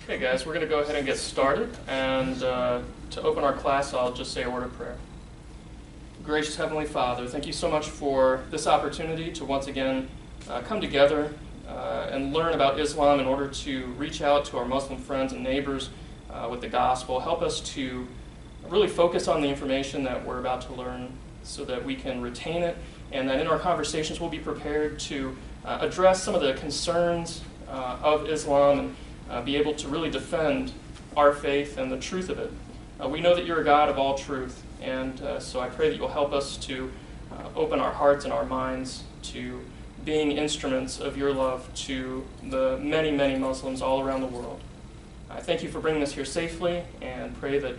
Okay, guys, we're going to go ahead and get started. And to open our class, I'll just say a word of prayer. Gracious Heavenly Father, thank you so much for this opportunity to once again come together and learn about Islam in order to reach out to our Muslim friends and neighbors with the gospel. Help us to really focus on the information that we're about to learn so that we can retain it, and that in our conversations we'll be prepared to address some of the concerns of Islam and be able to really defend our faith and the truth of it. We know that you're a God of all truth, and so I pray that you'll help us to open our hearts and our minds to being instruments of your love to the many, many Muslims all around the world. I thank you for bringing us here safely, and pray that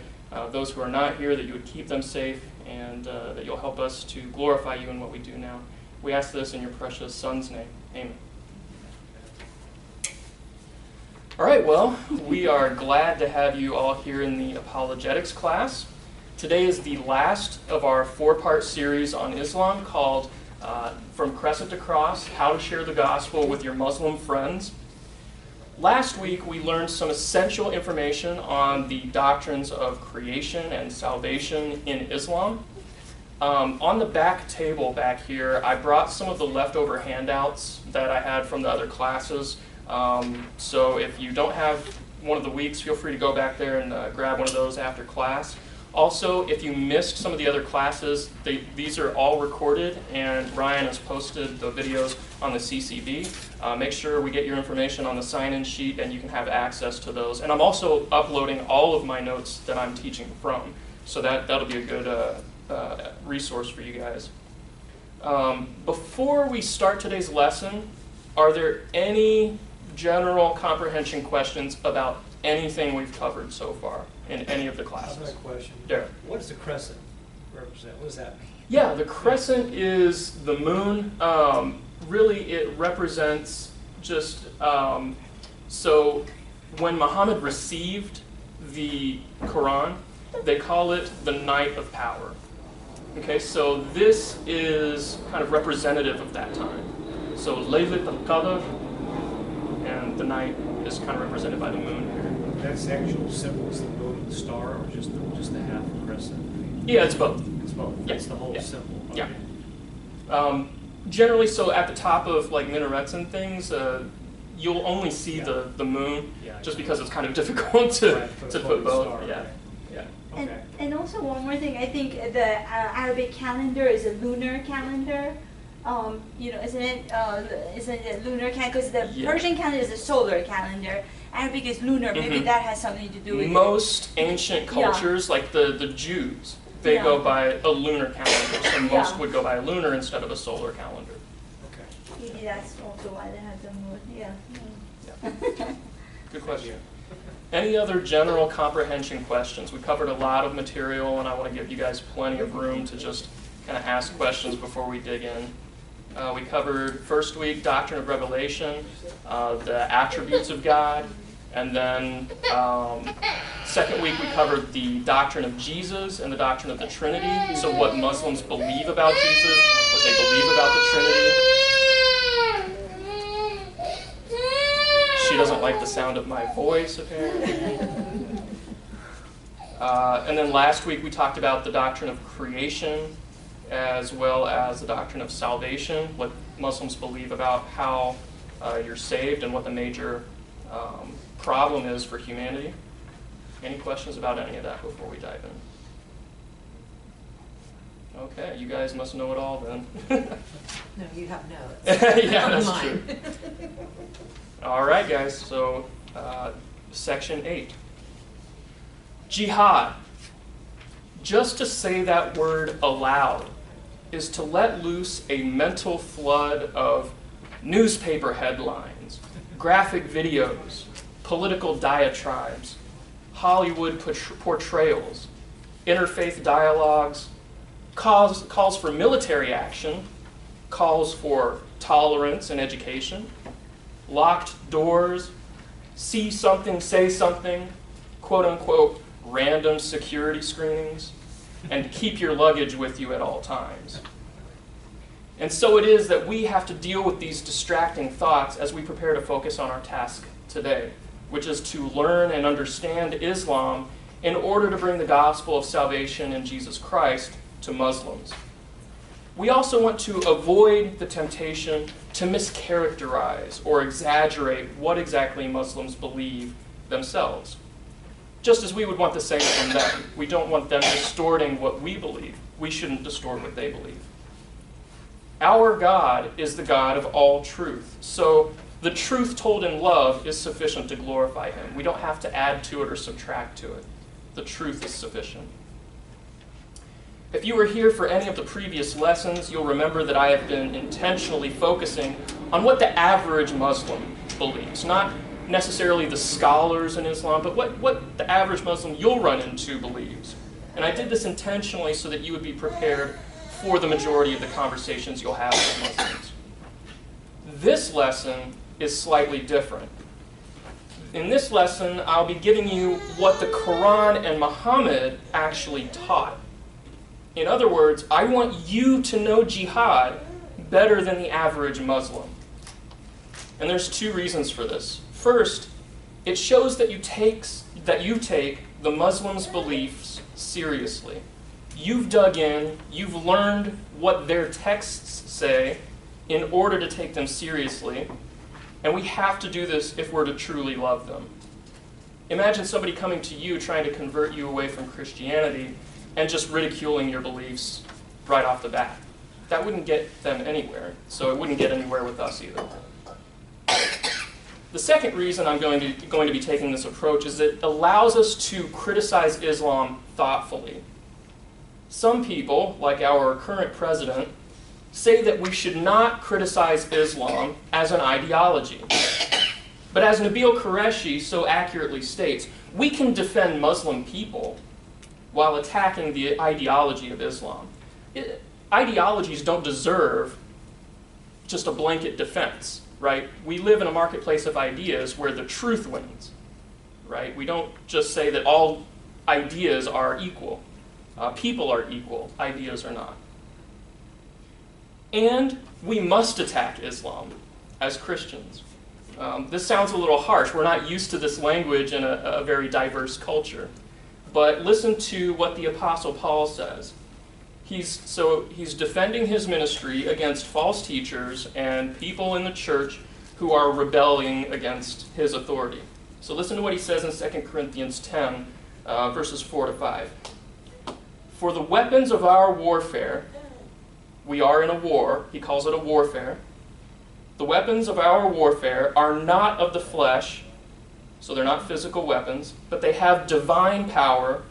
those who are not here, that you would keep them safe, and that you'll help us to glorify you in what we do now. We ask this in your precious Son's name. Amen. All right, well, we are glad to have you all here in the apologetics class. Today is the last of our four-part series on Islam called From Crescent to Cross, How to Share the Gospel with Your Muslim Friends. Last week, we learned some essential information on the doctrines of creation and salvation in Islam. On the back table back here, I brought some of the leftover handouts that I had from the other classes. So if you don't have one of the weeks, feel free to go back there and grab one of those after class. Also, if you missed some of the other classes, these are all recorded, and Ryan has posted the videos on the CCB. Make sure we get your information on the sign-in sheet, and you can have access to those. And I'm also uploading all of my notes that I'm teaching from, so that'll be a good resource for you guys. Before we start today's lesson, are there any general comprehension questions about anything we've covered so far in any of the classes? I have a question. Derek. What does the crescent represent? What does that mean? Yeah, the crescent is the moon. Really, it represents just, so when Muhammad received the Quran, they call it the night of power. Okay, so this is kind of representative of that time. So Laylat al-Qadr, and the night is kind of represented by the moon here. That's the actual symbol, is the moon and the star, or just the half crescent? Yeah, it's both. It's both. Yeah. It's the whole Yeah. symbol. Yeah. Okay. Generally, so at the top of like minarets and things, you'll only see Yeah. the moon, Yeah, just yeah. because it's kind of difficult to Right, put both. star, Yeah. okay. Yeah. Okay. And also one more thing, I think the Arabic calendar is a lunar calendar. Isn't it lunar calendar? Because the Yeah. Persian calendar is a solar calendar. Arabic is lunar. Maybe Mhm. that has something to do with Most ancient cultures, like the Jews, they Yeah. go by a lunar calendar, so most Yeah. would go by a lunar instead of a solar calendar. Okay. it. Maybe that's also why they have the moon. Yeah. Good question. Any other general comprehension questions? We covered a lot of material, and I want to give you guys plenty of room to just kind of ask questions before we dig in. We covered first week Doctrine of Revelation, the attributes of God, and then second week we covered the doctrine of Jesus and the doctrine of the Trinity. So what Muslims believe about Jesus, what they believe about the Trinity. She doesn't like the sound of my voice, apparently. And then last week we talked about the doctrine of creation, as well as the doctrine of salvation, what Muslims believe about how you're saved and what the major problem is for humanity. Any questions about any of that before we dive in? Okay, you guys must know it all then. No, you have notes. Yeah, that's Mine. true. All right, guys, so section 8. Jihad. Just to say that word aloud is to let loose a mental flood of newspaper headlines, graphic videos, political diatribes, Hollywood portrayals, interfaith dialogues, calls for military action, calls for tolerance and education, locked doors, see something, say something, quote-unquote, random security screenings, and keep your luggage with you at all times. And so it is that we have to deal with these distracting thoughts as we prepare to focus on our task today. which is to learn and understand Islam in order to bring the gospel of salvation in Jesus Christ to Muslims. We also want to avoid the temptation to mischaracterize or exaggerate what exactly Muslims believe themselves. Just as we would want the same from them. We don't want them distorting what we believe. We shouldn't distort what they believe. Our God is the God of all truth. So the truth told in love is sufficient to glorify him. We don't have to add to it or subtract to it. The truth is sufficient. If you were here for any of the previous lessons, you'll remember that I have been intentionally focusing on what the average Muslim believes. Not necessarily the scholars in Islam, but what the average Muslim you'll run into believes. And I did this intentionally so that you would be prepared for the majority of the conversations you'll have with Muslims. This lesson is slightly different. In this lesson, I'll be giving you what the Quran and Muhammad actually taught. In other words, I want you to know jihad better than the average Muslim. And there's two reasons for this. First, it shows that you take the Muslims' beliefs seriously. You've dug in, you've learned what their texts say in order to take them seriously, and we have to do this if we're to truly love them. Imagine somebody coming to you trying to convert you away from Christianity and just ridiculing your beliefs right off the bat. That wouldn't get them anywhere, so it wouldn't get anywhere with us either. The second reason I'm going to be taking this approach is that it allows us to criticize Islam thoughtfully. Some people, like our current president, say that we should not criticize Islam as an ideology. But as Nabil Qureshi so accurately states, we can defend Muslim people while attacking the ideology of Islam. Ideologies don't deserve just a blanket defense, right? We live in a marketplace of ideas where the truth wins, right? We don't just say that all ideas are equal. People are equal, ideas are not. And we must attack Islam as Christians. This sounds a little harsh. We're not used to this language in a very diverse culture. But listen to what the Apostle Paul says. He's defending his ministry against false teachers and people in the church who are rebelling against his authority. So listen to what he says in 2 Corinthians 10, verses 4 to 5. For the weapons of our warfare, we are in a war, he calls it a warfare. The weapons of our warfare are not of the flesh, so they're not physical weapons, but they have divine power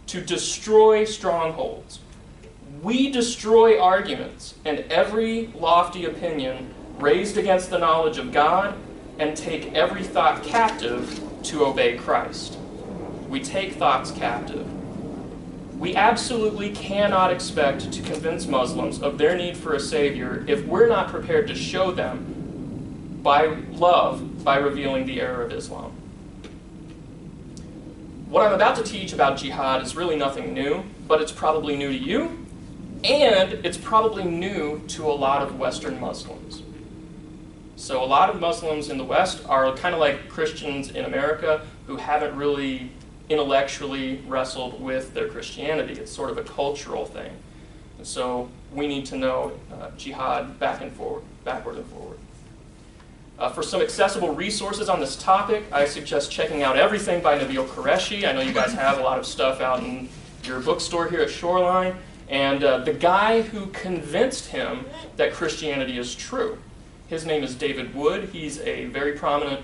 to destroy strongholds. We destroy arguments and every lofty opinion raised against the knowledge of God and take every thought captive to obey Christ. We take thoughts captive. We absolutely cannot expect to convince Muslims of their need for a savior if we're not prepared to show them by love by revealing the error of Islam. What I'm about to teach about jihad is really nothing new, but it's probably new to you, and it's probably new to a lot of Western Muslims. So a lot of Muslims in the West are kind of like Christians in America who haven't really intellectually wrestled with their Christianity. It's sort of a cultural thing. And so we need to know jihad backward and forward. For some accessible resources on this topic, I suggest checking out everything by Nabil Qureshi. I know you guys have a lot of stuff out in your bookstore here at Shoreline. And the guy who convinced him that Christianity is true, his name is David Wood. He's a very prominent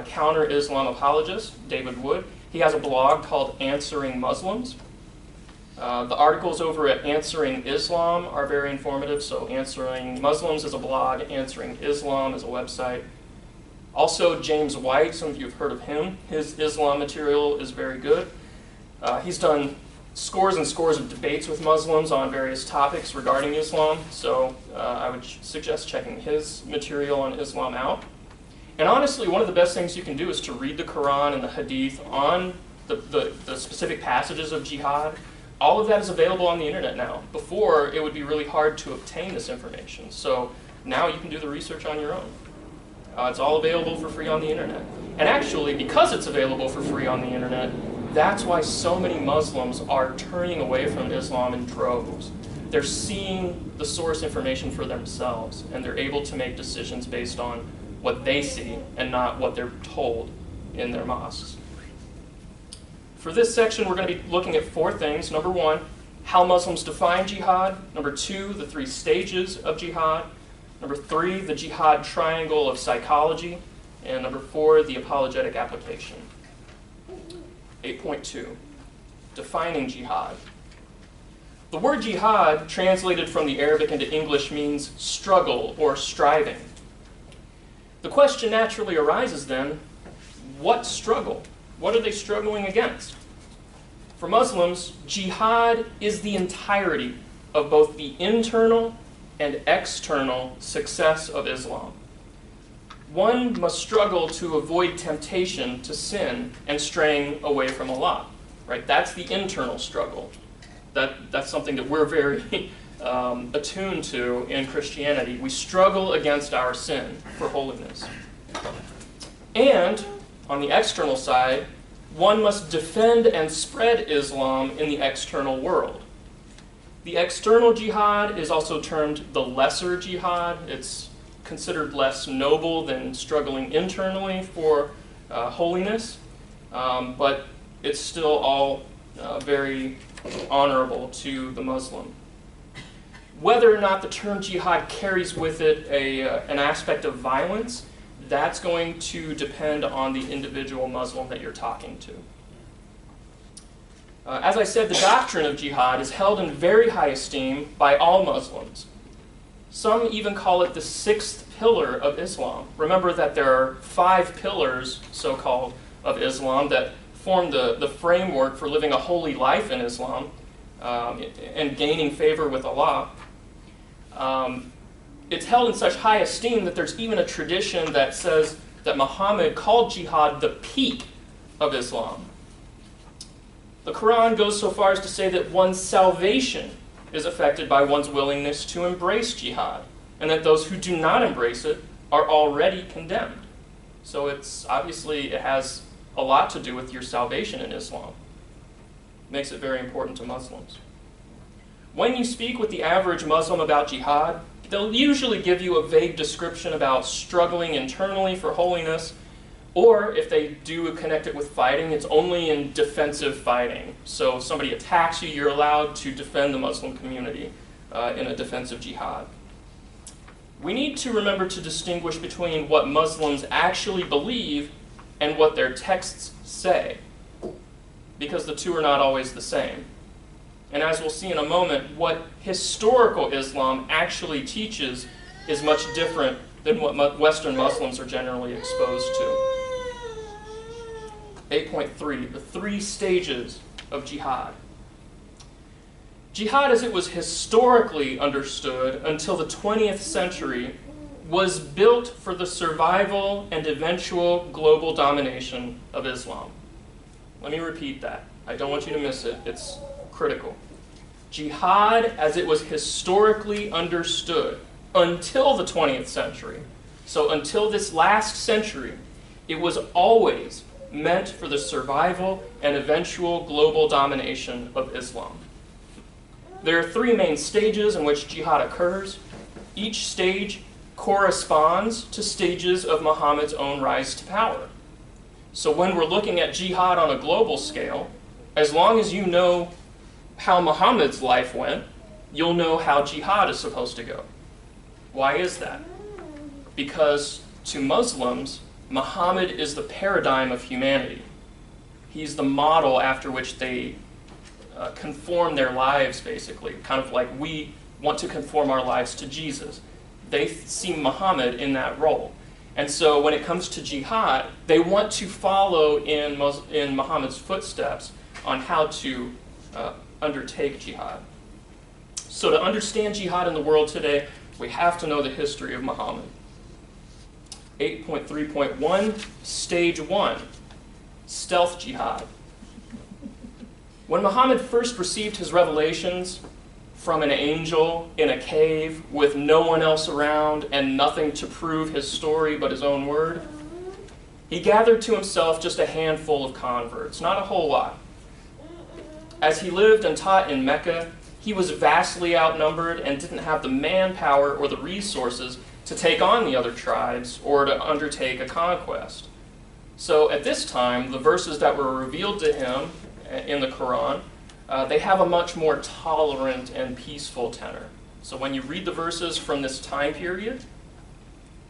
counter-Islam apologist, David Wood. He has a blog called Answering Muslims. The articles over at Answering Islam are very informative. So Answering Muslims is a blog, Answering Islam is a website. Also, James White, some of you have heard of him. His Islam material is very good. He's done scores and scores of debates with Muslims on various topics regarding Islam, so I would suggest checking his material on Islam out. And honestly, one of the best things you can do is to read the Quran and the Hadith on the specific passages of jihad. All of that is available on the internet now. Before, it would be really hard to obtain this information, so now you can do the research on your own. It's all available for free on the internet. And actually, because it's available for free on the internet, that's why so many Muslims are turning away from Islam in droves. They're seeing the source information for themselves, and they're able to make decisions based on what they see and not what they're told in their mosques. For this section, we're going to be looking at 4 things. Number 1, how Muslims define jihad. Number 2, the 3 stages of jihad. Number 3, the jihad triangle of psychology. And number 4, the apologetic application. 8.2, defining jihad. The word jihad, translated from the Arabic into English, means struggle or striving. The question naturally arises then, what struggle? What are they struggling against? For Muslims, jihad is the entirety of both the internal and external success of Islam. One must struggle to avoid temptation to sin and straying away from Allah. Right? That's the internal struggle. That's something that we're very attuned to in Christianity. We struggle against our sin for holiness. And on the external side, one must defend and spread Islam in the external world. The external jihad is also termed the lesser jihad. It's considered less noble than struggling internally for holiness, but it's still all very honorable to the Muslim. Whether or not the term jihad carries with it an aspect of violence, that's going to depend on the individual Muslim that you're talking to. As I said, the doctrine of jihad is held in very high esteem by all Muslims. Some even call it the 6th pillar of Islam. Remember that there are 5 pillars, so-called, of Islam that form the framework for living a holy life in Islam and gaining favor with Allah. It's held in such high esteem that there's even a tradition that says that Muhammad called jihad the peak of Islam. The Quran goes so far as to say that one's salvation is affected by one's willingness to embrace jihad, and that those who do not embrace it are already condemned. So it has a lot to do with your salvation in Islam. It makes it very important to Muslims. When you speak with the average Muslim about jihad, they'll usually give you a vague description about struggling internally for holiness, or if they do connect it with fighting, it's only in defensive fighting. So if somebody attacks you, you're allowed to defend the Muslim community in a defensive jihad. We need to remember to distinguish between what Muslims actually believe and what their texts say, because the two are not always the same. And as we'll see in a moment, what historical Islam actually teaches is much different than what Western Muslims are generally exposed to. 8.3, the 3 stages of jihad. Jihad, as it was historically understood until the 20th century, was built for the survival and eventual global domination of Islam. Let me repeat that. I don't want you to miss it. It's critical. Jihad, as it was historically understood until the 20th century, so until this last century, it was always meant for the survival and eventual global domination of Islam. There are 3 main stages in which jihad occurs. Each stage corresponds to stages of Muhammad's own rise to power. So when we're looking at jihad on a global scale, as long as you know how Muhammad's life went, you'll know how jihad is supposed to go. Why is that? Because to Muslims, Muhammad is the paradigm of humanity. He's the model after which they conform their lives, basically. Kind of like we want to conform our lives to Jesus. They see Muhammad in that role. And so when it comes to jihad, they want to follow in Muhammad's footsteps on how to undertake jihad. So to understand jihad in the world today, we have to know the history of Muhammad. 8.3.1, Stage 1, Stealth Jihad. When Muhammad first received his revelations from an angel in a cave with no one else around and nothing to prove his story but his own word, He gathered to himself just a handful of converts, not a whole lot. As he lived and taught in Mecca, he was vastly outnumbered and didn't have the manpower or the resources to take on the other tribes or to undertake a conquest. So at this time, the verses that were revealed to him in the Quran, they have a much more tolerant and peaceful tenor. So when you read the verses from this time period,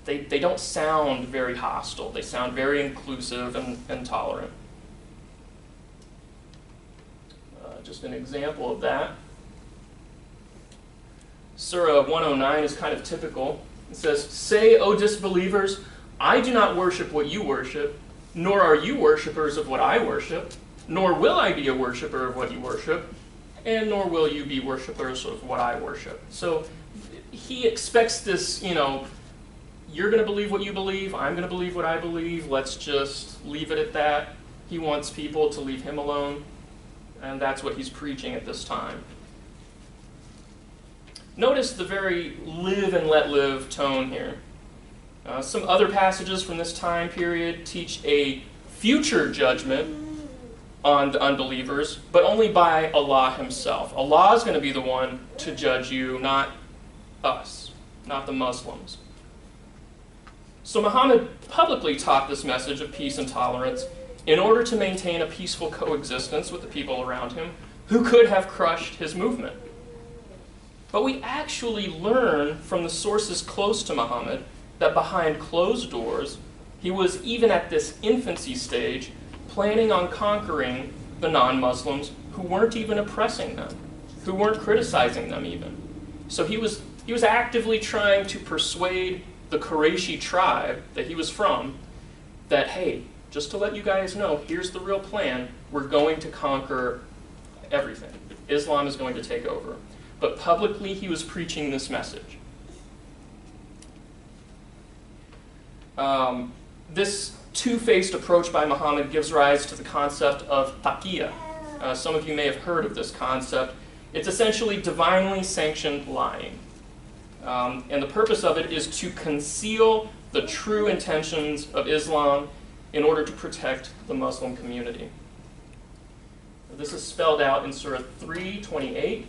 they don't sound very hostile. They sound very inclusive and tolerant. Just an example of that. Surah 109 is kind of typical. It says, "Say, O disbelievers, I do not worship what you worship, nor are you worshippers of what I worship, nor will I be a worshiper of what you worship, and nor will you be worshippers of what I worship." So he expects this, you're going to believe what you believe, I'm going to believe what I believe, let's just leave it at that. He wants people to leave him alone, and that's what he's preaching at this time. Notice the very live and let live tone here. Some other passages from this time period teach a future judgment on the unbelievers, but only by Allah himself. Allah is going to be the one to judge you, not us, not the Muslims. So Muhammad publicly taught this message of peace and tolerance in order to maintain a peaceful coexistence with the people around him who could have crushed his movement. But we actually learn from the sources close to Muhammad that behind closed doors, he was, even at this infancy stage, planning on conquering the non-Muslims who weren't even oppressing them, who weren't criticizing them even. So he was actively trying to persuade the Qurayshi tribe that he was from that, hey, just to let you guys know, here's the real plan. We're going to conquer everything. Islam is going to take over. But publicly, he was preaching this message. This two-faced approach by Muhammad gives rise to the concept of taqiyya. Some of you may have heard of this concept. It's essentially divinely sanctioned lying. And the purpose of it is to conceal the true intentions of Islam in order to protect the Muslim community. This is spelled out in Surah 3:28.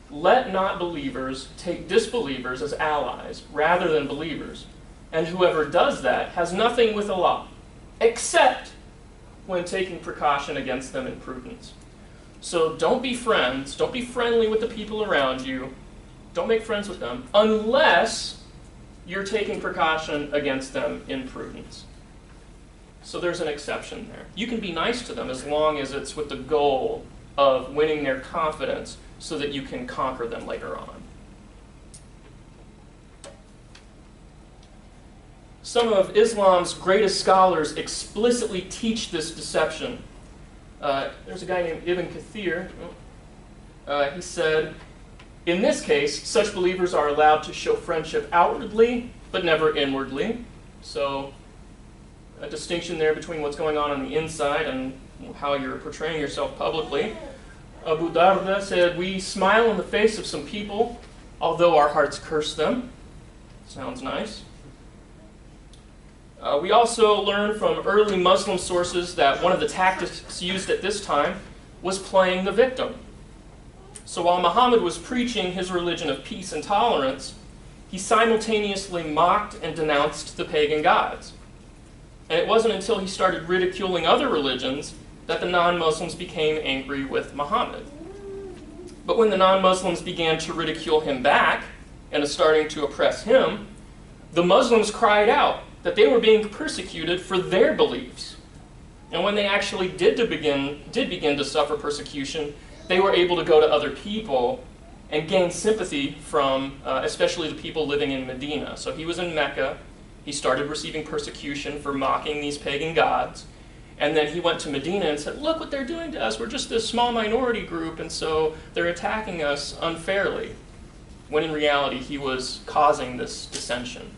"Let not believers take disbelievers as allies rather than believers, and whoever does that has nothing with Allah, except when taking precaution against them in prudence." So don't be friends, don't be friendly with the people around you, don't make friends with them, unless you're taking precaution against them in prudence. So there's an exception there. You can be nice to them as long as it's with the goal of winning their confidence so that you can conquer them later on. Some of Islam's greatest scholars explicitly teach this deception. There's a guy named Ibn Kathir. He said, "In this case, such believers are allowed to show friendship outwardly, but never inwardly." So a distinction there between what's going on the inside and how you're portraying yourself publicly. Abu Darda said, "We smile in the face of some people, although our hearts curse them." Sounds nice. We also learn from early Muslim sources that one of the tactics used at this time was playing the victim. So while Muhammad was preaching his religion of peace and tolerance, he simultaneously mocked and denounced the pagan gods. And it wasn't until he started ridiculing other religions that the non-Muslims became angry with Muhammad. But when the non-Muslims began to ridicule him back and starting to oppress him, the Muslims cried out that they were being persecuted for their beliefs. And when they actually did begin to suffer persecution, they were able to go to other people and gain sympathy from especially the people living in Medina. So he was in Mecca. He started receiving persecution for mocking these pagan gods. And then he went to Medina and said, "Look what they're doing to us. We're just this small minority group, and so they're attacking us unfairly." When in reality, he was causing this dissension.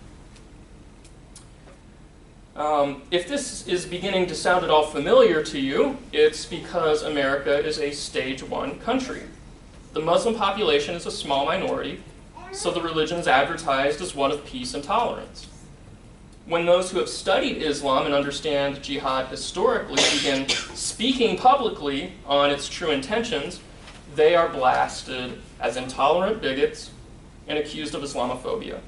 If this is beginning to sound at all familiar to you, it's because America is a stage 1 country. The Muslim population is a small minority, so the religion is advertised as one of peace and tolerance. When those who have studied Islam and understand jihad historically begin speaking publicly on its true intentions, they are blasted as intolerant bigots and accused of Islamophobia.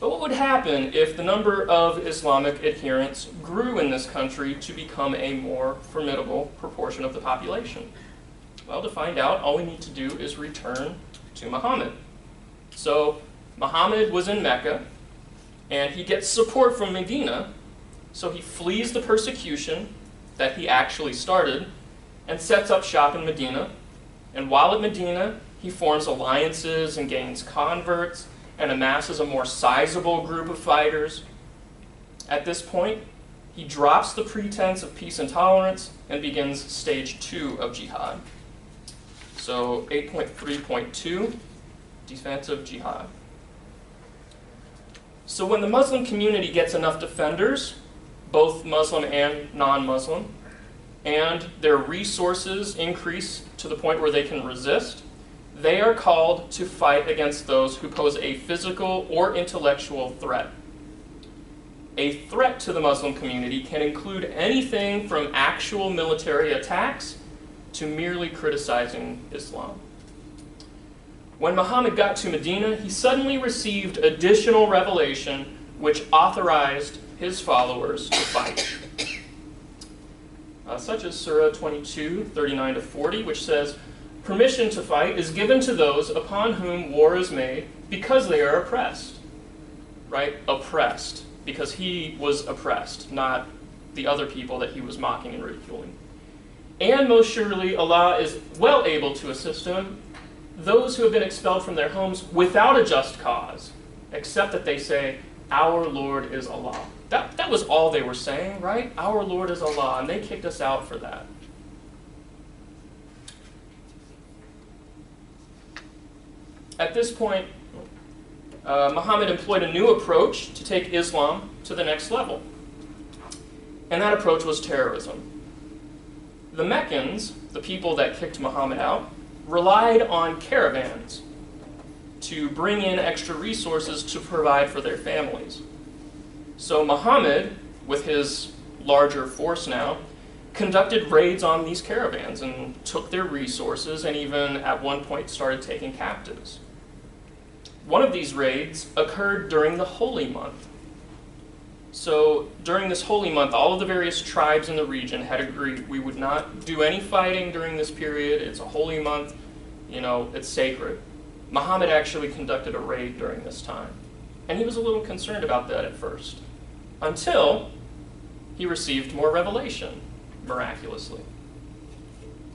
But what would happen if the number of Islamic adherents grew in this country to become a more formidable proportion of the population? Well, to find out, all we need to do is return to Muhammad. So Muhammad was in Mecca, and he gets support from Medina, so he flees the persecution that he actually started and sets up shop in Medina. And while at Medina, he forms alliances and gains converts and amasses a more sizable group of fighters. At this point, he drops the pretense of peace and tolerance and begins stage 2 of jihad. So 8.3.2, defensive jihad. So when the Muslim community gets enough defenders, both Muslim and non-Muslim, and their resources increase to the point where they can resist, they are called to fight against those who pose a physical or intellectual threat. A threat to the Muslim community can include anything from actual military attacks to merely criticizing Islam. When Muhammad got to Medina, he suddenly received additional revelation which authorized his followers to fight. Such as Surah 22, 39 to 40, which says, "Permission to fight is given to those upon whom war is made because they are oppressed." Right? Oppressed. Because he was oppressed, not the other people that he was mocking and ridiculing. "And most surely Allah is well able to assist him, those who have been expelled from their homes without a just cause, except that they say, 'Our Lord is Allah.'" That was all they were saying, right? "Our Lord is Allah," and they kicked us out for that. At this point, Muhammad employed a new approach to take Islam to the next level. And that approach was terrorism. The Meccans, the people that kicked Muhammad out, relied on caravans to bring in extra resources to provide for their families. So Muhammad, with his larger force now, conducted raids on these caravans and took their resources and even at one point started taking captives. One of these raids occurred during the holy month. So during this holy month, all of the various tribes in the region had agreed we would not do any fighting during this period. It's a holy month, it's sacred. Muhammad actually conducted a raid during this time. And he was a little concerned about that at first, until he received more revelation, miraculously.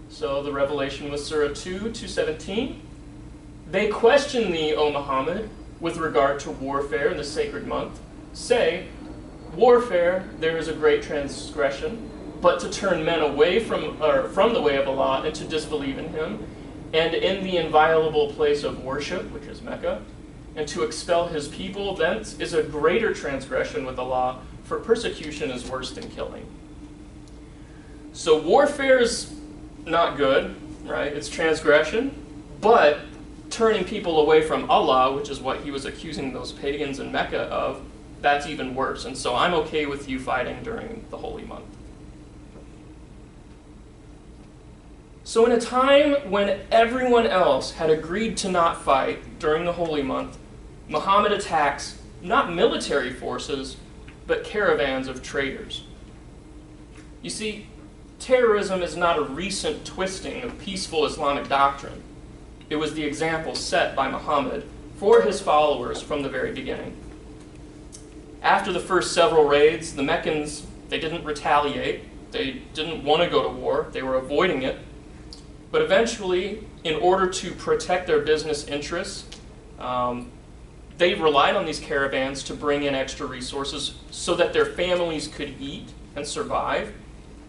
So the revelation was Surah 2, 217. "They question thee, O Muhammad, with regard to warfare in the sacred month. Say, warfare, there is a great transgression, but to turn men away from the way of Allah and to disbelieve in Him, and in the inviolable place of worship," which is Mecca, "and to expel His people thence is a greater transgression with Allah, for persecution is worse than killing." So warfare is not good, right? It's transgression, but turning people away from Allah, which is what he was accusing those pagans in Mecca of, that's even worse. And so I'm okay with you fighting during the holy month. So in a time when everyone else had agreed to not fight during the holy month, Muhammad attacks not military forces, but caravans of traders. You see, terrorism is not a recent twisting of peaceful Islamic doctrine. It was the example set by Muhammad for his followers from the very beginning. After the first several raids, the Meccans, they didn't retaliate. They didn't want to go to war. They were avoiding it. But eventually, in order to protect their business interests, they relied on these caravans to bring in extra resources so that their families could eat and survive.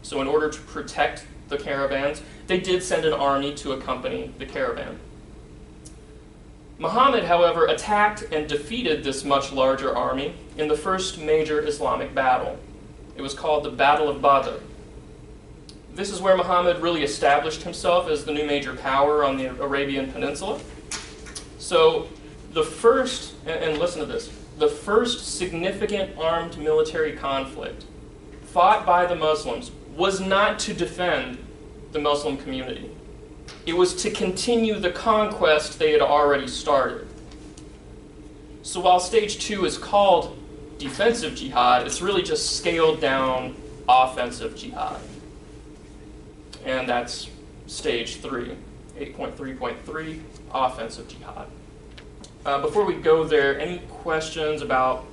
So in order to protect the caravans, they did send an army to accompany the caravan. Muhammad, however, attacked and defeated this much larger army in the first major Islamic battle. It was called the Battle of Badr. This is where Muhammad really established himself as the new major power on the Arabian Peninsula. So the first, and listen to this, the first significant armed military conflict fought by the Muslims was not to defend the Muslim community. It was to continue the conquest they had already started. So while stage 2 is called defensive jihad, it's really just scaled down offensive jihad. And that's stage 3, 8.3.3, offensive jihad. Before we go there, any questions about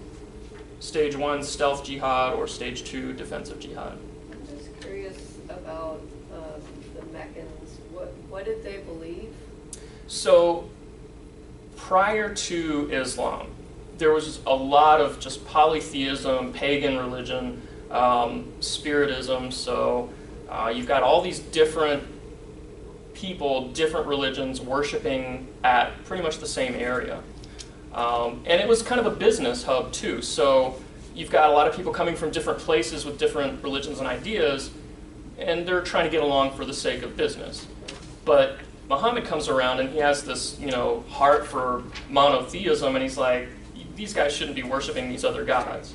stage 1, stealth jihad, or stage 2, defensive jihad? I'm just curious about the Meccans. What did they believe? So, prior to Islam, there was a lot of just polytheism, pagan religion, spiritism. So you've got all these different people, different religions worshiping at pretty much the same area. And it was kind of a business hub too. So you've got a lot of people coming from different places with different religions and ideas, and they're trying to get along for the sake of business. But Muhammad comes around and he has this, heart for monotheism, and he's like, these guys shouldn't be worshiping these other gods.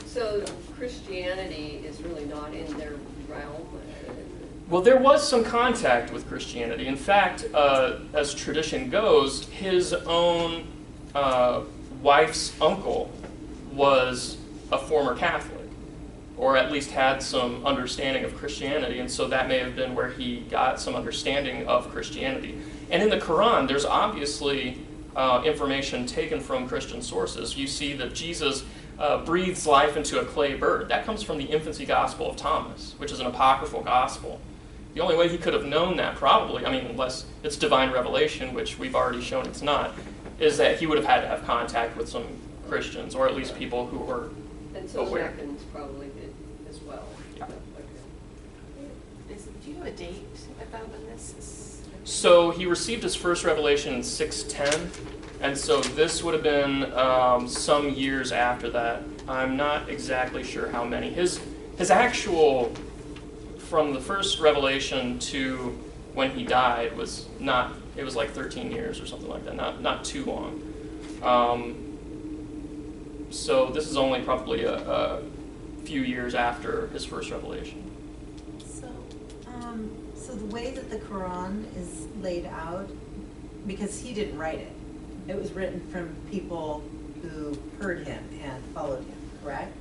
So Christianity is really not in their realm? Well, there was some contact with Christianity. In fact, as tradition goes, his own wife's uncle was a former Catholic, or at least had some understanding of Christianity, and so that may have been where he got some understanding of Christianity. And in the Quran, there's obviously information taken from Christian sources. You see that Jesus breathes life into a clay bird. That comes from the infancy gospel of Thomas, which is an apocryphal gospel. The only way he could have known that, probably, unless it's divine revelation, which we've already shown it's not, is that he would have had to have contact with some Christians, or at least people who were and so aware. The Meccans probably did as well. Yeah. Okay. Do you have a date about when this is? So he received his first revelation in 610, and so this would have been some years after that. I'm not exactly sure how many. His actual, from the first revelation to when he died, was not, it was like 13 years or something like that, not too long. So this is only probably a few years after his first revelation. So the way that the Quran is laid out, because he didn't write it, it was written from people who heard him and followed him, correct?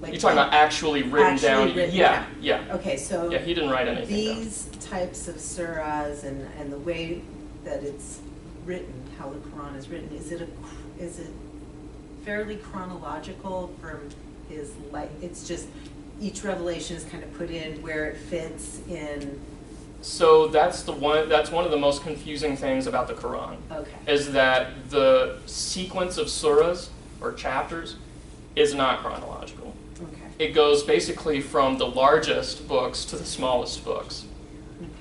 Like You're talking about actually written down? written Yeah, down. yeah. Okay, so Yeah, he didn't write anything down. these types of surahs and the way that it's written, how the Quran is written, is it fairly chronological from his life? It's just each revelation is kind of put in where it fits in. So that's one of the most confusing things about the Quran. Okay. Is that the sequence of surahs or chapters is not chronological. Okay. It goes basically from the largest books to the smallest books, Okay.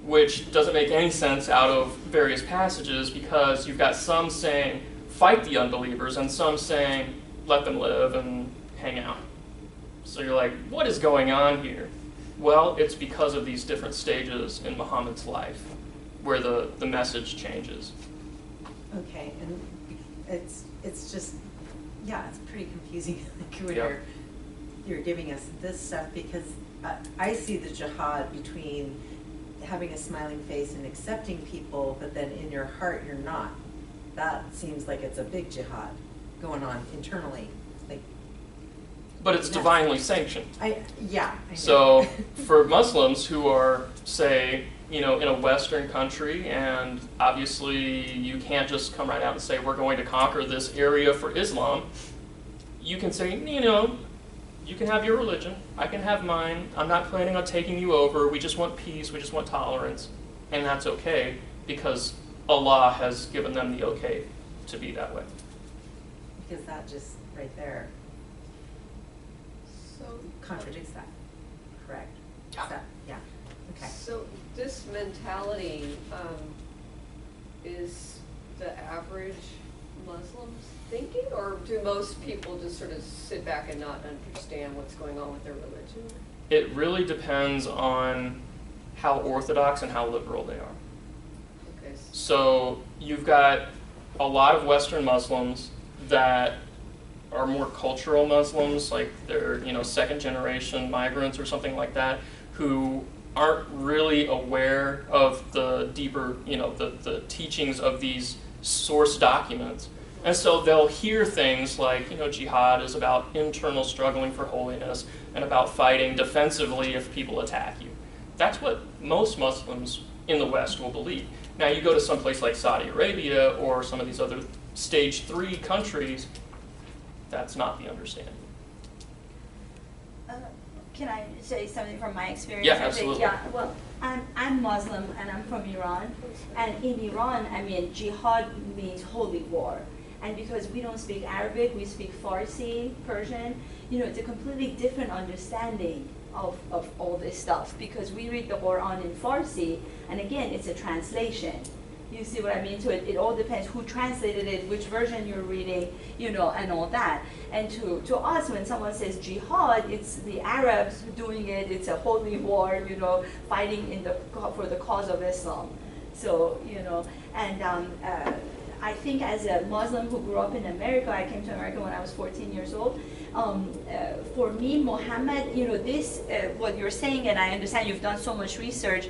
which doesn't make any sense out of various passages, because you've got some saying fight the unbelievers and some saying let them live and hang out. So you're like, what is going on here? Well, it's because of these different stages in Muhammad's life where the message changes. Okay, and it's just, yeah, it's pretty confusing when Yeah. you're giving us this stuff, because I see the jihad between having a smiling face and accepting people, but then in your heart you're not. That seems like it's a big jihad going on internally. Like, But it's divinely sanctioned. I know. So for Muslims who are, say, in a Western country, and obviously you can't just come right out and say, we're going to conquer this area for Islam, you can say, you can have your religion, I can have mine, I'm not planning on taking you over, we just want peace, we just want tolerance, and that's okay, because Allah has given them the okay to be that way. Because that just right there So contradicts that, correct? Yeah. Yeah, okay. So this mentality is the average Muslim's thinking, or do most people just sort of sit back and not understand what's going on with their religion? It really depends on how orthodox and how liberal they are. Okay. So you've got a lot of Western Muslims that are more cultural Muslims, like they're, you know, second generation migrants or something like that, who aren't really aware of the deeper, you know, the teachings of these source documents. And so they'll hear things like, you know, jihad is about internal struggling for holiness and about fighting defensively if people attack you. That's what most Muslims in the West will believe. Now you go to some place like Saudi Arabia or some of these other stage 3 countries, that's not the understanding. Can I say something from my experience? Yeah, absolutely. Yeah, well, I'm Muslim and I'm from Iran. And in Iran, I mean, jihad means holy war. And because we don't speak Arabic, we speak Farsi, Persian, you know, it's a completely different understanding of all this stuff. Because we read the Quran in Farsi, and again, it's a translation. You see what I mean? So it all depends who translated it, which version you're reading, you know, and all that. And to us, when someone says jihad, it's the Arabs doing it. It's a holy war, you know, fighting for the cause of Islam. So, you know, and I think as a Muslim who grew up in America, I came to America when I was 14 years old. For me, Muhammad, you know, this, what you're saying, and I understand you've done so much research,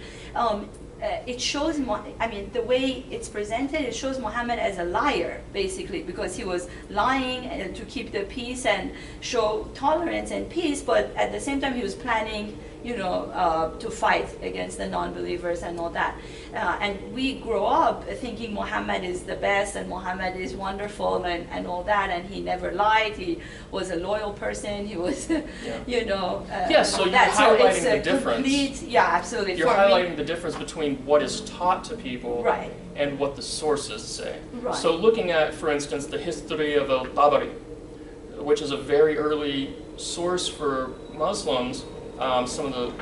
it shows, I mean, the way it's presented, it shows Muhammad as a liar, basically, because he was lying to keep the peace and show tolerance and peace, but at the same time he was planning, you know, to fight against the non-believers and all that. And we grow up thinking Muhammad is the best and Muhammad is wonderful and all that, and he never lied, he was a loyal person, he was, you know, yeah, so you're highlighting the difference. Yeah, absolutely. You're highlighting the difference between what is taught to people right. and what the sources say. Right. So looking at, for instance, the history of al-Tabari, which is a very early source for Muslims, some of the,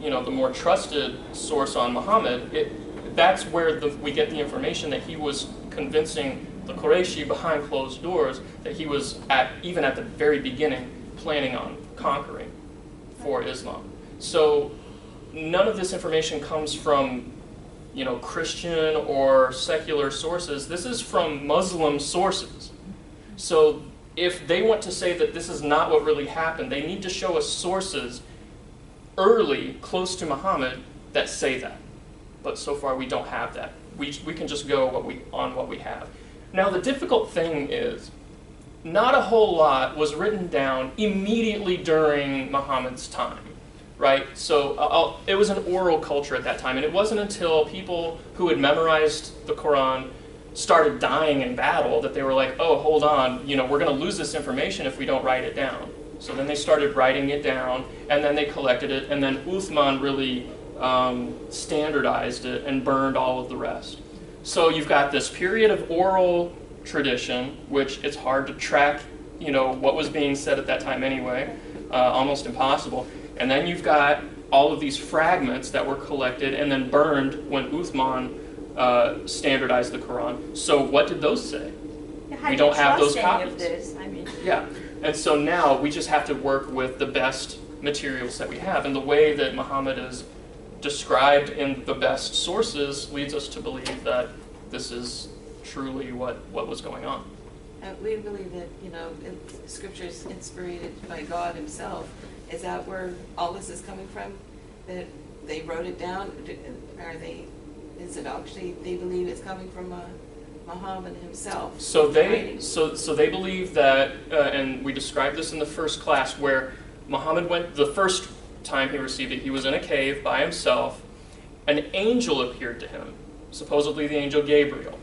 you know, the more trusted source on Muhammad, that's where we get the information that he was convincing the Qurayshi behind closed doors that he was, even at the very beginning, planning on conquering for Islam. So none of this information comes from, you know, Christian or secular sources. This is from Muslim sources. So if they want to say that this is not what really happened, they need to show us sources early, close to Muhammad, that say that. But so far we don't have that. We can just go on what we have. Now the difficult thing is, not a whole lot was written down immediately during Muhammad's time, right? So it was an oral culture at that time, and it wasn't until people who had memorized the Quran started dying in battle that they were like, oh, hold on, you know, we're going to lose this information if we don't write it down. So then they started writing it down, and then they collected it, and then Uthman really standardized it and burned all of the rest. So you've got this period of oral tradition, which it's hard to track, you know, what was being said at that time anyway, almost impossible. And then you've got all of these fragments that were collected and then burned when Uthman standardized the Quran. So what did those say? We don't have those copies. This? I mean. Yeah, and so now we just have to work with the best materials that we have, and the way that Muhammad is described in the best sources leads us to believe that this is truly what was going on. We believe that, you know, Scripture is inspired by God Himself. Is that where all this is coming from? That they wrote it down? Is it actually they believe it's coming from Muhammad himself? So they believe that, and we described this in the first class, where Muhammad went the first time he received it. He was in a cave by himself. An angel appeared to him, supposedly the angel Gabriel.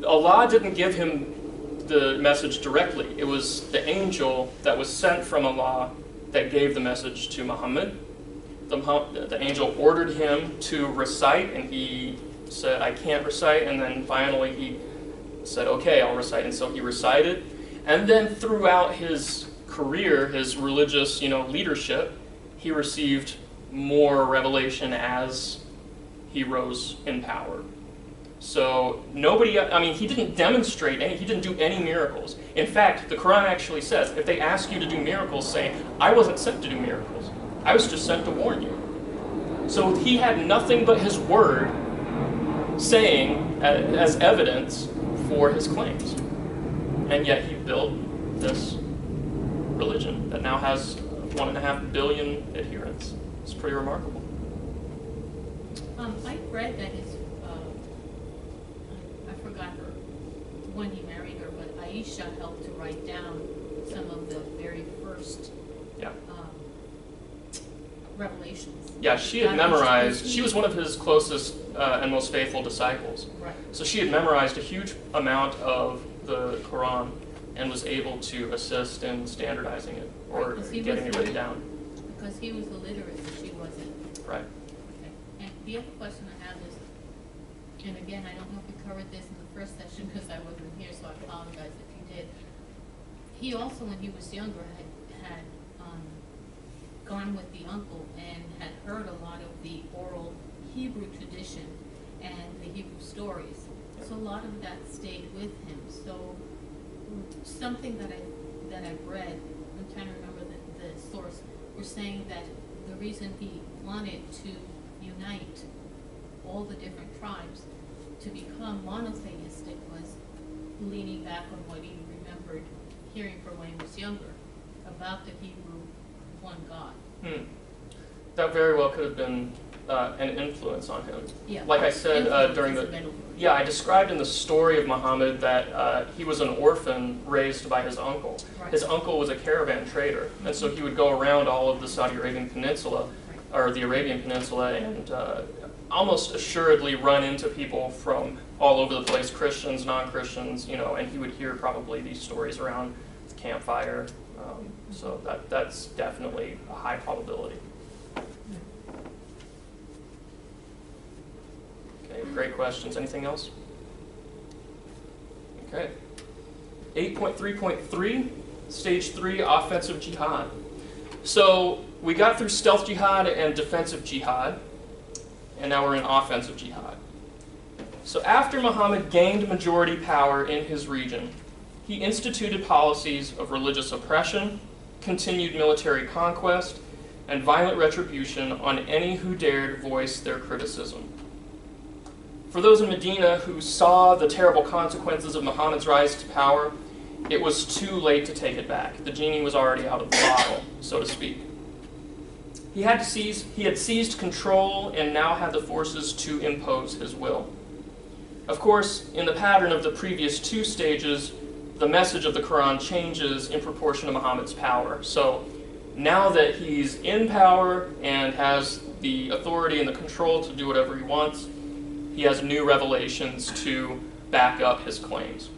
Allah didn't give him the message directly. It was the angel that was sent from Allah that gave the message to Muhammad. The angel ordered him to recite, and he said, I can't recite, and then finally he said, okay, I'll recite, and so he recited. And then throughout his career, his religious, you know, leadership, he received more revelation as he rose in power. So nobody, I mean, he didn't demonstrate he didn't do any miracles. In fact, the Quran actually says, if they ask you to do miracles, say, I wasn't sent to do miracles. I was just sent to warn you. So he had nothing but his word saying as evidence for his claims. And yet he built this religion that now has 1.5 billion adherents. It's pretty remarkable. I read that his, I forgot her, when he married her, but Aisha helped to write down some of the very first Yeah. revelations. Yeah, she had memorized, she was one of his closest and most faithful disciples. Right. So she had memorized a huge amount of the Quran and was able to assist in standardizing it or Because he getting was it written down. Because he was illiterate and she wasn't. Right. Okay. And the other question I have is, and again, I don't know if we covered this in the first session because I wasn't here, so I apologize if you did. He also, when he was younger, had gone with the uncle and had heard a lot of the oral Hebrew tradition and the Hebrew stories. So a lot of that stayed with him. So something that I've read, I'm trying to remember the source, were saying that the reason he wanted to unite all the different tribes to become monotheistic was leaning back on what he remembered hearing from when he was younger about the Hebrew one God. That very well could have been an influence on him. Yeah. Like I said Influence during is a the... better word. Yeah, I described in the story of Muhammad that he was an orphan raised by his uncle. Right. His uncle was a caravan trader, and so he would go around all of the Saudi Arabian Peninsula, or the Arabian Peninsula, and almost assuredly run into people from all over the place, Christians, non-Christians, and he would hear probably these stories around the campfire. So that's definitely a high probability. Okay, great questions. Anything else? Okay. 8.3.3, Stage 3, Offensive Jihad. So we got through Stealth Jihad and Defensive Jihad, and now we're in Offensive Jihad. So after Muhammad gained majority power in his region, he instituted policies of religious oppression, continued military conquest, and violent retribution on any who dared voice their criticism. For those in Medina who saw the terrible consequences of Muhammad's rise to power, it was too late to take it back. The genie was already out of the bottle, so to speak. He had seized control and now had the forces to impose his will. Of course, in the pattern of the previous two stages, the message of the Quran changes in proportion to Muhammad's power. So now that he's in power and has the authority and the control to do whatever he wants, he has new revelations to back up his claims.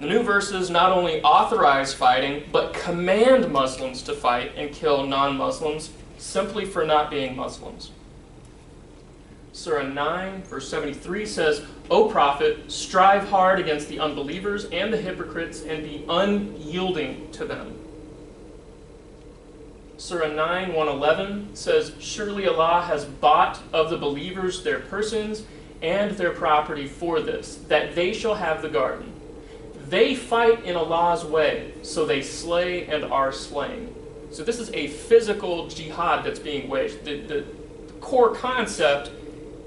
The new verses not only authorize fighting, but command Muslims to fight and kill non-Muslims simply for not being Muslims. Surah 9, verse 73 says, "O Prophet, strive hard against the unbelievers and the hypocrites and be unyielding to them." Surah 9, 111 says, "Surely Allah has bought of the believers their persons and their property for this, that they shall have the garden. They fight in Allah's way, so they slay and are slain." So this is a physical jihad that's being waged. The core concept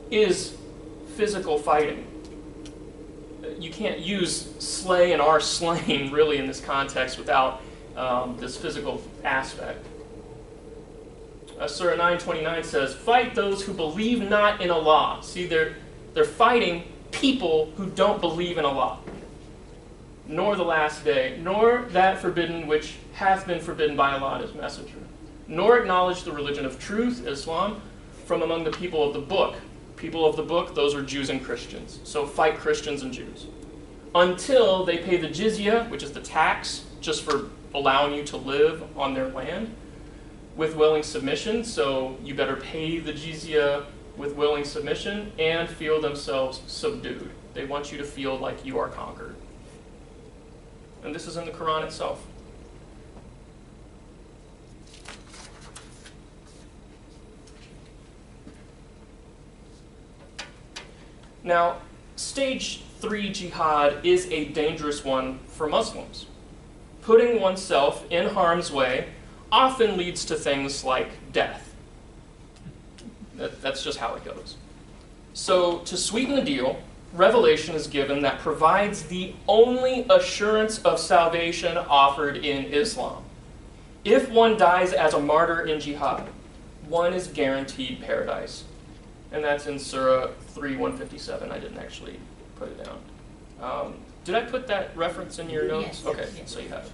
is physical fighting. You can't use slay and are slain really in this context without this physical aspect. Surah 9:29 says, "Fight those who believe not in Allah." See, they're fighting people who don't believe in Allah, nor the last day, nor that forbidden which hath been forbidden by Allah and His Messenger, nor acknowledge the religion of truth, Islam, from among the people of the book. People of the book, those are Jews and Christians. So fight Christians and Jews. Until they pay the jizya, which is the tax, just for allowing you to live on their land, with willing submission. So you better pay the jizya with willing submission and feel themselves subdued. They want you to feel like you are conquered. And this is in the Quran itself. Now, stage 3 jihad is a dangerous one for Muslims. Putting oneself in harm's way often leads to things like death. That's just how it goes. So, to sweeten the deal, revelation is given that provides the only assurance of salvation offered in Islam. If one dies as a martyr in jihad, one is guaranteed paradise. And that's in Surah 3:157. I didn't actually put it down. Did I put that reference in your notes? Yes. Okay, Yes. so you have it.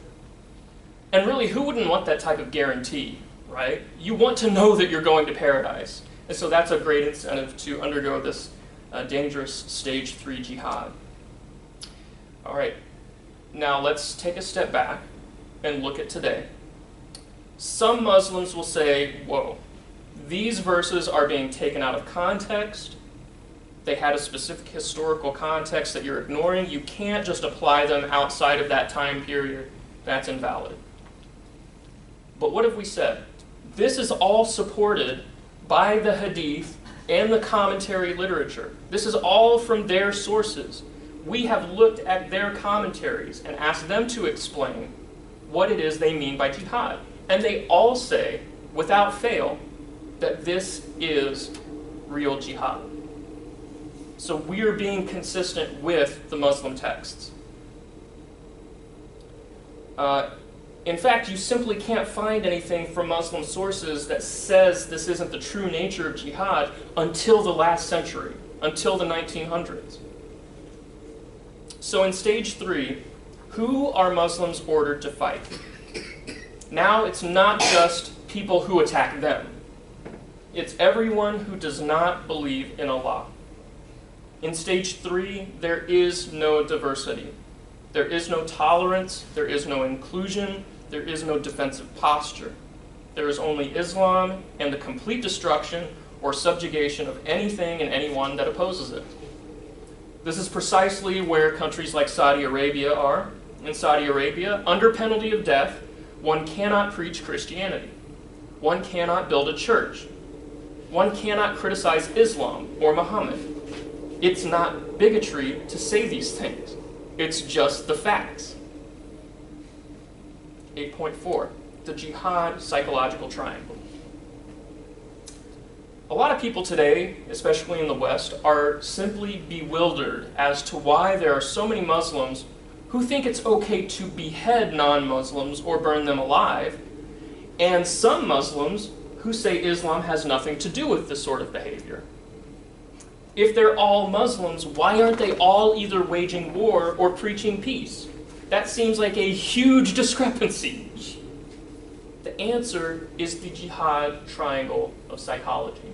And really, who wouldn't want that type of guarantee, right? You want to know that you're going to paradise. And so that's a great incentive to undergo this dangerous stage 3 jihad. All right, now let's take a step back and look at today. Some Muslims will say, whoa, these verses are being taken out of context. They had a specific historical context that you're ignoring. You can't just apply them outside of that time period. That's invalid. But what have we said? This is all supported by the hadith and the commentary literature. This is all from their sources. We have looked at their commentaries and asked them to explain what it is they mean by jihad. And they all say, without fail, that this is real jihad. So we are being consistent with the Muslim texts. In fact, you simply can't find anything from Muslim sources that says this isn't the true nature of jihad until the last century, until the 1900s. So in stage 3, who are Muslims ordered to fight? Now it's not just people who attack them. It's everyone who does not believe in Allah. In stage 3, there is no diversity. There is no tolerance, there is no inclusion, there is no defensive posture. There is only Islam and the complete destruction or subjugation of anything and anyone that opposes it. This is precisely where countries like Saudi Arabia are. In Saudi Arabia, under penalty of death, one cannot preach Christianity. One cannot build a church. One cannot criticize Islam or Muhammad. It's not bigotry to say these things. It's just the facts. 8.4, the jihad psychological triangle. A lot of people today, especially in the West, are simply bewildered as to why there are so many Muslims who think it's okay to behead non-Muslims or burn them alive, and some Muslims who say Islam has nothing to do with this sort of behavior. If they're all Muslims, why aren't they all either waging war or preaching peace? That seems like a huge discrepancy. The answer is the jihad triangle of psychology.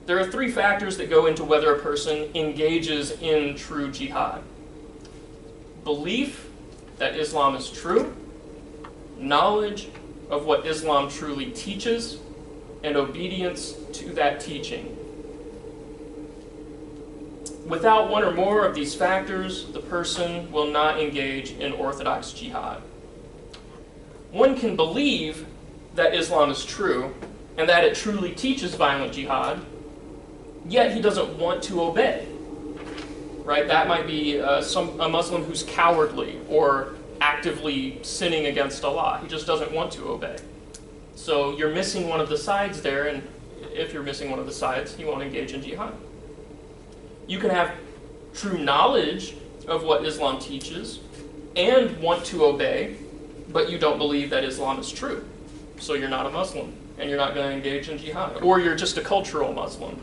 There are 3 factors that go into whether a person engages in true jihad. Belief that Islam is true, knowledge of what Islam truly teaches, and obedience to that teaching. Without one or more of these factors, the person will not engage in orthodox jihad. One can believe that Islam is true and that it truly teaches violent jihad, yet he doesn't want to obey. Right? That might be a Muslim who's cowardly or actively sinning against Allah. He just doesn't want to obey. So you're missing one of the sides there, and if you're missing one of the sides, he won't engage in jihad. You can have true knowledge of what Islam teaches and want to obey, but you don't believe that Islam is true. So you're not a Muslim, and you're not going to engage in jihad. Or you're just a cultural Muslim.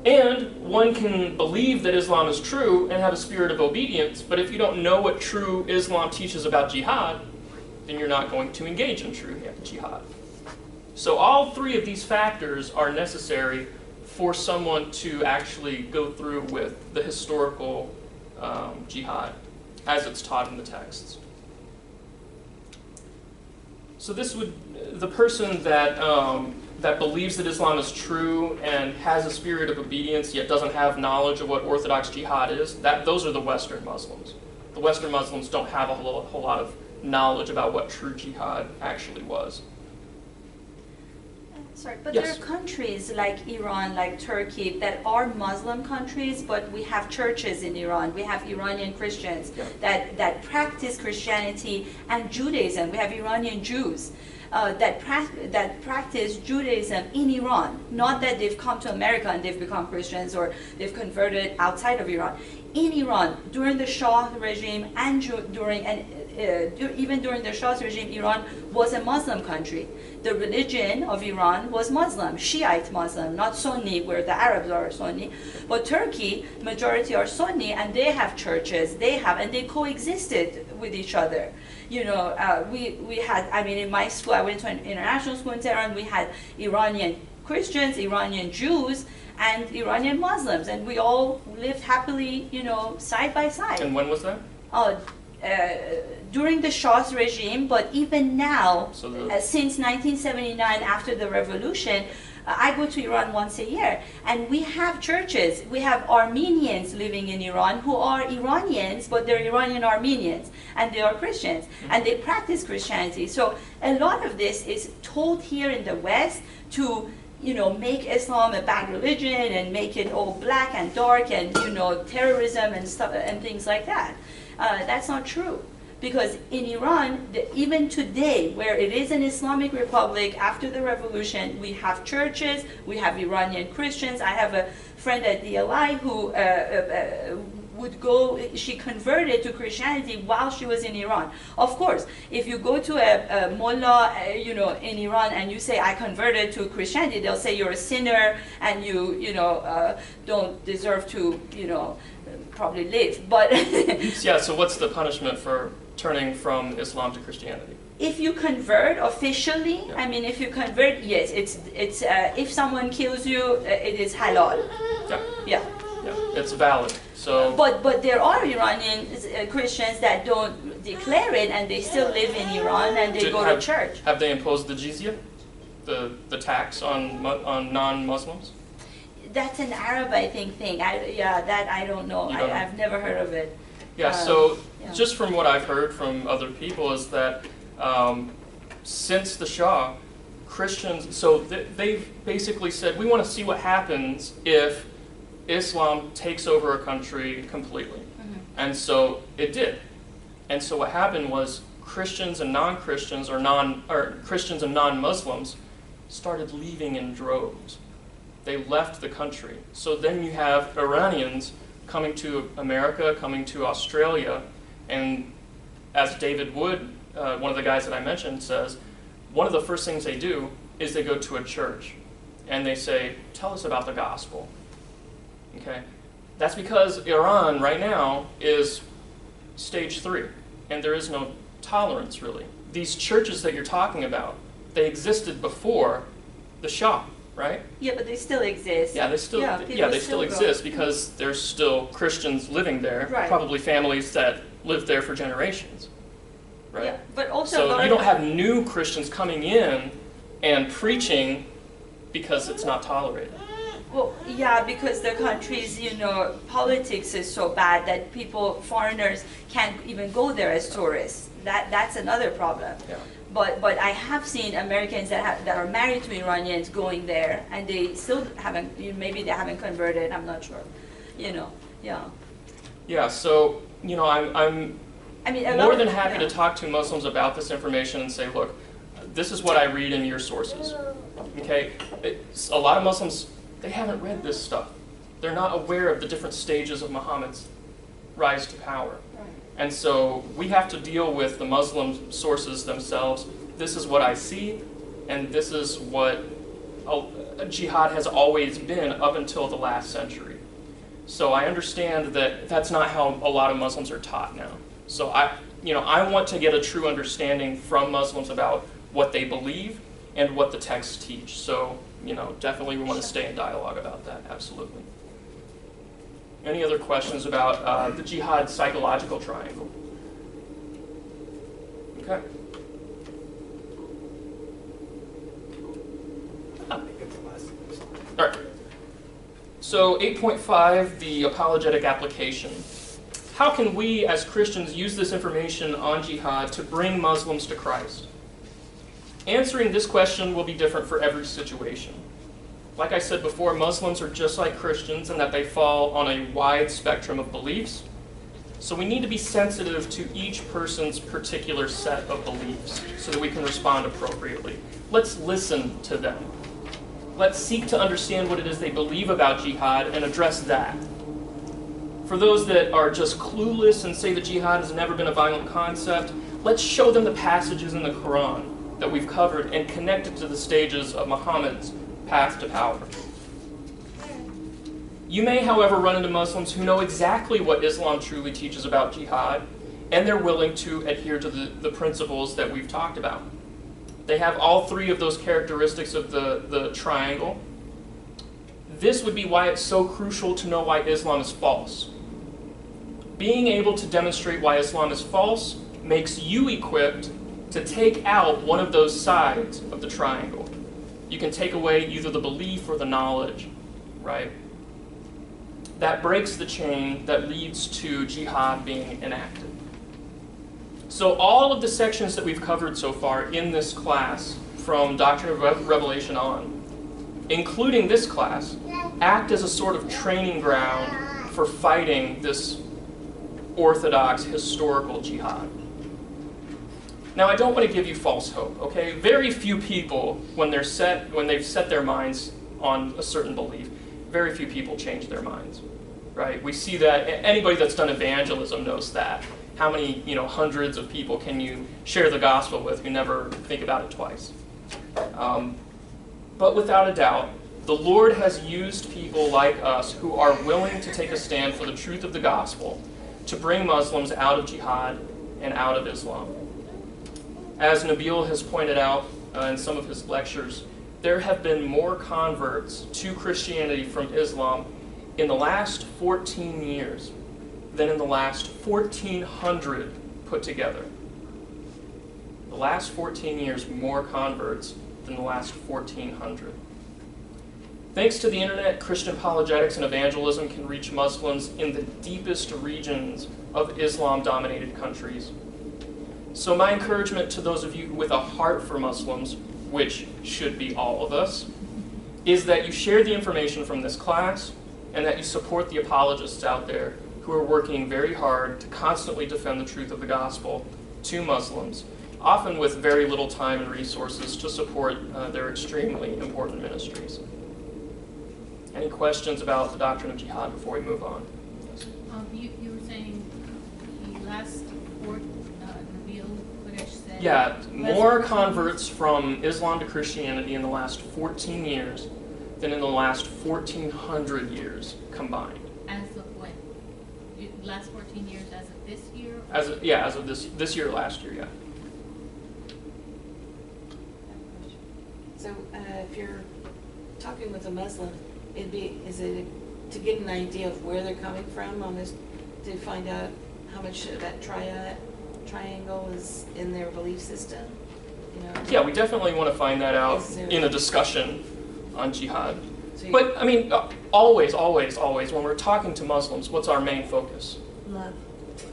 And one can believe that Islam is true and have a spirit of obedience, but if you don't know what true Islam teaches about jihad, then you're not going to engage in true jihad. So all 3 of these factors are necessary for someone to actually go through with the historical jihad as it's taught in the texts. So this would, the person that that believes that Islam is true and has a spirit of obedience yet doesn't have knowledge of what orthodox jihad is, those are the Western Muslims. The Western Muslims don't have a whole lot of knowledge about what true jihad actually was. Sorry, but Yes. there are countries like Iran, like Turkey, that are Muslim countries, but we have churches in Iran. We have Iranian Christians Yeah. that practice Christianity and Judaism. We have Iranian Jews that practice Judaism in Iran. Not that they've come to America and they've become Christians or they've converted outside of Iran. In Iran, during the Shah regime and even during the Shah's regime, Iran was a Muslim country. The religion of Iran was Muslim, Shiite Muslim, not Sunni, where the Arabs are Sunni. But Turkey, majority are Sunni, and they have churches. And they coexisted with each other. You know, we had, I mean, in my school, I went to an international school in Tehran. We had Iranian Christians, Iranian Jews, and Iranian Muslims, and we all lived happily, you know, side by side. And when was that? During the Shah's regime, but even now, So since 1979, after the revolution, I go to Iran once a year, and we have churches. We have Armenians living in Iran who are Iranians, but they're Iranian Armenians, and they are Christians, and they practice Christianity. So a lot of this is told here in the West to, you know, make Islam a bad religion and make it all black and dark and, you know, terrorism and stuff and things like that. That's not true. Because in Iran, even today, where it is an Islamic republic after the revolution, we have churches, we have Iranian Christians. I have a friend at DLI who would go, she converted to Christianity while she was in Iran. Of course, if you go to a mullah, you know, in Iran and you say, I converted to Christianity, they'll say you're a sinner and you know, don't deserve to, you know, probably live. But Yeah, so what's the punishment for turning from Islam to Christianity? if you convert officially, Yeah. I mean, if you convert, yes, it's if someone kills you, it is halal. Yeah, Yeah. yeah, it's valid. So But there are Iranian Christians that don't declare it and they still live in Iran and they go to church. Have they imposed the jizya, the tax on non-Muslims? That's an Arab, I think, thing. That I don't know. You don't know? I've never heard of it. Yeah, so yeah. just from what I've heard from other people is that since the Shah, Christians, so they've basically said, we want to see what happens if Islam takes over a country completely. Mm-hmm. And so it did. And so what happened was Christians and non-Christians or Christians and non-Muslims started leaving in droves. They left the country. So then you have Iranians coming to America, coming to Australia, and as David Wood, one of the guys that I mentioned, says, one of the first things they do is they go to a church and they say, tell us about the gospel. Okay? That's because Iran right now is stage 3, and there is no tolerance really. These churches that you're talking about, they existed before the Shah, right? Yeah, but they still exist. Yeah, they still people exist because there's still Christians living there, Right. probably families that lived there for generations, right? Yeah, but also a So lot you don't of- have new Christians coming in and preaching because it's not tolerated. Well, yeah, because the country's, you know, politics is so bad that foreigners can't even go there as tourists. That's another problem. Yeah. But I have seen Americans that are married to Iranians going there, and they still haven't. Maybe they haven't converted. I'm not sure. You know, yeah. Yeah. So I'm I mean, more than happy to talk to Muslims about this information and say, look, this is what I read in your sources. Okay. A lot of Muslims, they haven't read this stuff. They're not aware of the different stages of Muhammad's rise to power. And so we have to deal with the Muslim sources themselves. This is what I see, and this is what jihad has always been up until the last century. So I understand that that's not how a lot of Muslims are taught now. So I want to get a true understanding from Muslims about what they believe and what the texts teach. So, definitely we want to stay in dialogue about that, absolutely. Any other questions about the jihad psychological triangle? Okay. All right. So 8.5, the apologetic application. How can we as Christians use this information on jihad to bring Muslims to Christ? Answering this question will be different for every situation. Like I said before, Muslims are just like Christians in that they fall on a wide spectrum of beliefs. So we need to be sensitive to each person's particular set of beliefs so that we can respond appropriately. Let's listen to them. Let's seek to understand what it is they believe about jihad and address that. For those that are just clueless and say that jihad has never been a violent concept, let's show them the passages in the Quran that we've covered and connect it to the stages of Muhammad's path to power. You may, however, run into Muslims who know exactly what Islam truly teaches about jihad, and they're willing to adhere to the principles that we've talked about. They have all three of those characteristics of the triangle. This would be why it's so crucial to know why Islam is false. Being able to demonstrate why Islam is false makes you equipped to take out one of those sides of the triangle. You can take away either the belief or the knowledge, right? That breaks the chain that leads to jihad being enacted. So all of the sections that we've covered so far in this class, from Doctrine of Revelation on, including this class, act as a sort of training ground for fighting this orthodox historical jihad. Now, I don't want to give you false hope, okay? Very few people, when they've set their minds on a certain belief, very few people change their minds, right? We see that. Anybody that's done evangelism knows that. How many, hundreds of people can you share the gospel with who never think about it twice? But without a doubt, the Lord has used people like us who are willing to take a stand for the truth of the gospel to bring Muslims out of jihad and out of Islam. As Nabil has pointed out in some of his lectures, there have been more converts to Christianity from Islam in the last 14 years than in the last 1,400 put together. The last 14 years, more converts than the last 1,400. Thanks to the internet, Christian apologetics and evangelism can reach Muslims in the deepest regions of Islam-dominated countries. So my encouragement to those of you with a heart for Muslims, which should be all of us, is that you share the information from this class and that you support the apologists out there who are working very hard to constantly defend the truth of the gospel to Muslims, often with very little time and resources to support their extremely important ministries. Any questions about the doctrine of jihad before we move on? You were saying the last fourth, Nabil Quresh said... Yeah, more converts from Islam to Christianity in the last 14 years than in the last 1,400 years combined. As of when? Last 14 years as of this year? As of this year, last year, yeah. So if you're talking with a Muslim, is it to get an idea of where they're coming from on this, to find out how much of that triangle is in their belief system? Yeah, we definitely want to find that out in a discussion on jihad. But, I mean, always, when we're talking to Muslims, what's our main focus? Love.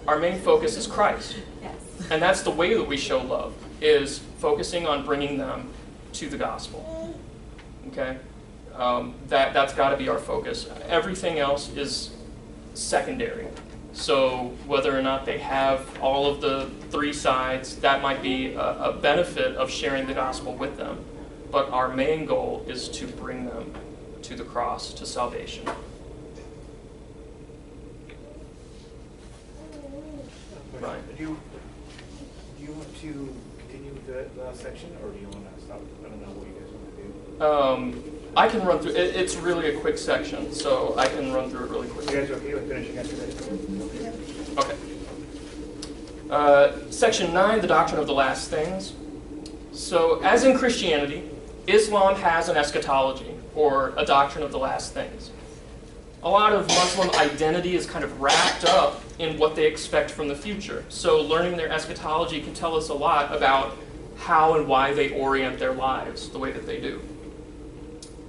Our main focus is Christ. Yes. And that's the way that we show love, is focusing on bringing them to the gospel. Okay? That's got to be our focus. Everything else is secondary. So whether or not they have all of the three sides, that might be a benefit of sharing the gospel with them. But our main goal is to bring them to the cross, to salvation. Right. Do you want to continue with the last section, or do you want to stop? I don't know what you guys want to do. I can run through it. It's really a quick section, so I can run through it really quickly. You guys okay with finishing after this? Okay. Section 9, the Doctrine of the Last Things. So, as in Christianity, Islam has an eschatology, or a doctrine of the last things. A lot of Muslim identity is kind of wrapped up in what they expect from the future. So learning their eschatology can tell us a lot about how and why they orient their lives the way that they do.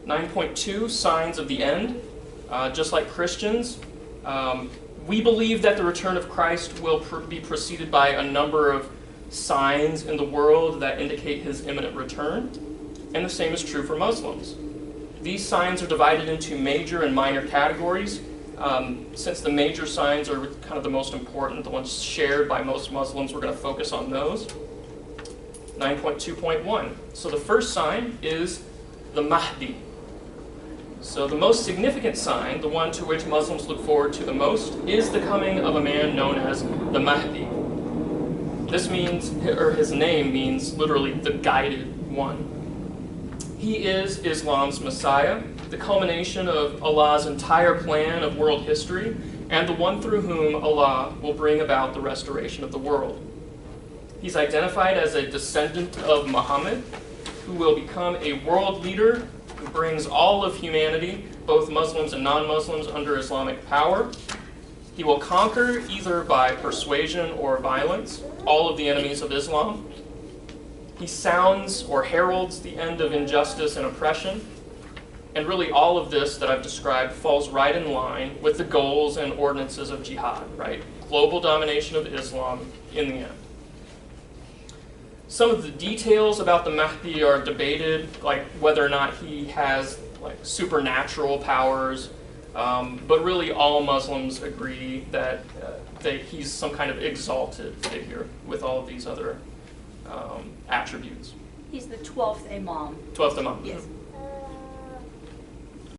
9.2, signs of the end. Just like Christians, we believe that the return of Christ will be preceded by a number of signs in the world that indicate his imminent return, and the same is true for Muslims. These signs are divided into major and minor categories. Since the major signs are kind of the most important, the ones shared by most Muslims, we're going to focus on those. 9.2.1. So the first sign is the Mahdi. So the most significant sign, the one to which Muslims look forward to the most, is the coming of a man known as the Mahdi. This means, or his name means literally the guided one. He is Islam's Messiah, the culmination of Allah's entire plan of world history, and the one through whom Allah will bring about the restoration of the world. He's identified as a descendant of Muhammad, who will become a world leader who brings all of humanity, both Muslims and non-Muslims, under Islamic power. He will conquer, either by persuasion or violence, all of the enemies of Islam. He sounds or heralds the end of injustice and oppression. And really all of this that I've described falls right in line with the goals and ordinances of jihad, right? Global domination of Islam in the end. Some of the details about the Mahdi are debated, like whether or not he has supernatural powers, but really all Muslims agree that he's some kind of exalted figure with all of these other attributes. He's the 12th Imam. 12th Imam. Yes.